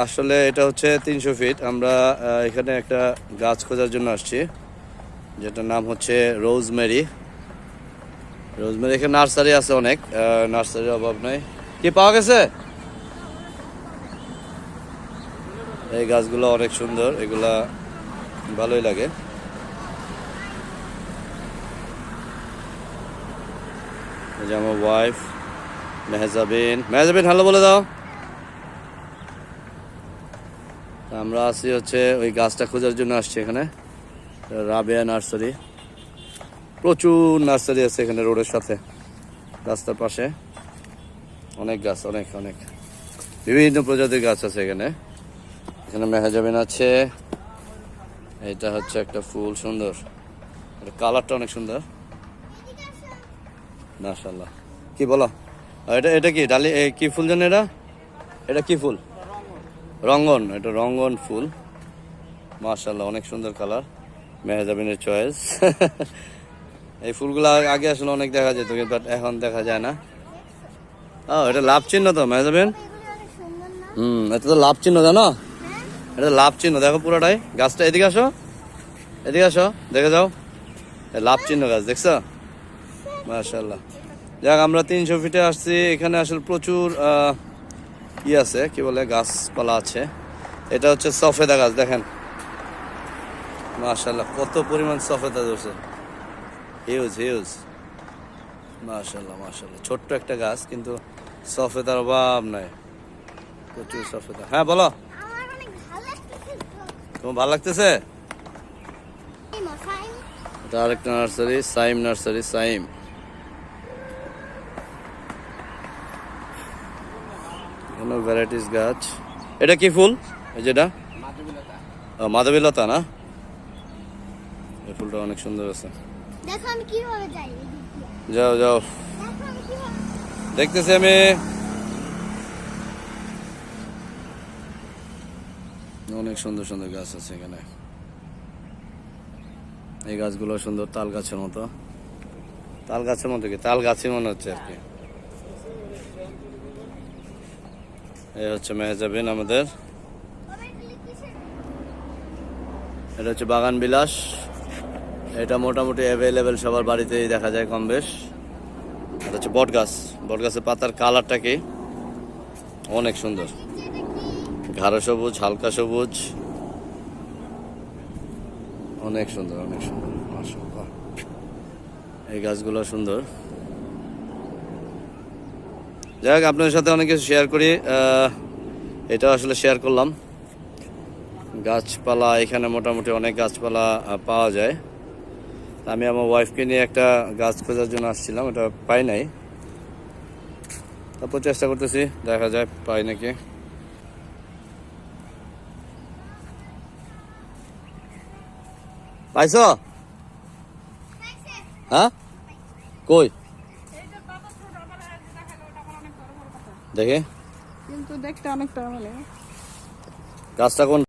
আসলে এটা হচ্ছে 300 ফিট। আমরা এখানে একটা গাছ খোঁজার জন্য আসছি, যেটার নাম হচ্ছে রোজমেরি। এখানে নার্সারি আছে অনেক, নার্সারির অভাব নাই। কি পাওয়া গেছে? এই গাছগুলো অনেক সুন্দর, এগুলা ভালোই লাগে। এই যে আমার ওয়াইফ মেহজাবিন, হ্যালো বলে দাও। আমরা আছি হচ্ছে ওই গাছটা খোঁজার জন্য আসছি এখানে, রাবেয়া নার্সারি। প্রচুর নার্সারি আছে এখানে রোডের সাথে, রাস্তার পাশে অনেক গাছ, অনেক অনেক বিভিন্ন প্রজাতির গাছ আছে এখানে। এখানে মেহজাবিন আছে। এটা হচ্ছে একটা ফুল, সুন্দর, কালারটা অনেক সুন্দর, মাশাআল্লাহ। কি বলো? এটা এটা কি ডালি, কি ফুল জানো এটা? এটা কি ফুল? রঙ্গন। এটা রঙ্গন ফুল, মাশাআল্লাহ, অনেক সুন্দর কালার, মেহজাবিনের চয়েস। এই ফুলগুলো আগে আসলে অনেক দেখা যেত, কিন্তু এখন দেখা যায় না। এটা লাভ চিহ্ন তো মেহজাবিন। এটা তো লাভ চিহ্ন, জানো? এটা লাভ চিহ্ন, দেখো পুরোটাই গাছটা। এদিকে আসো, এদিকে আসো, দেখে যাও, লাভ চিহ্ন গাছ, দেখছো? মাশাআল্লাহ। যাক, আমরা 300 ফিটে আসছি। এখানে আসলে প্রচুর আছে, কি বলে, গাছপালা আছে। এটা হচ্ছে সফেদা গাছ, দেখেন মাশাআল্লাহ কত পরিমাণ সফেদা ধরছে, হিউজ হিউজ, মাশাআল্লাহ মাশাআল্লাহ। ছোট্ট একটা গাছ, কিন্তু সফেদার অভাব নাই, প্রচুর সফেদা। হ্যাঁ বলো, তোমার ভালো লাগতেছে? এটা আরেকটা নার্সারি, সাইম নার্সারি, সাইম। এখানে ভ্যারাইটিস গাছ। এটা কি ফুল? এই যেটা মাধবীলতা না? এই ফুলটা অনেক সুন্দর আছে। দেখো আমি কিভাবে যাই। যাও যাও, দেখতেছি আমি। অনেক সুন্দর সুন্দর গাছ আছে এখানে। এই গাছগুলো সুন্দর, তাল গাছের মতো। তাল গাছের মতো কি? তাল গাছই মনে হচ্ছে আর কি। এই হচ্ছে মেহজাবিন আমাদের। এটা হচ্ছে বাগান বিলাস। এটা মোটামুটি অ্যাভেলেবেল, সবার বাড়িতেই দেখা যায় কম বেশ। এটা হচ্ছে বট গাছ। বট গাছের পাতার কালারটা কি অনেক সুন্দর, গাঢ় সবুজ, হালকা সবুজ, অনেক সুন্দর, অনেক সুন্দর, মাশাআল্লাহ। এই গাছগুলো সুন্দর। যাই হোক, আপনাদের সাথে অনেক কিছু শেয়ার করি, এটা আসলে শেয়ার করলাম। গাছপালা এখানে মোটামুটি অনেক গাছপালা পাওয়া যায়। আমি আমার ওয়াইফকে নিয়ে একটা গাছ খোঁজার জন্য আসছিলাম, এটা পাই নাই, তারপর চেষ্টা করতেছি, দেখা যায় পাই নাকি। পাইছো? হ্যাঁ, কই দেখে, কিন্তু দেখতে অনেকটা, মানে গাছটা কোন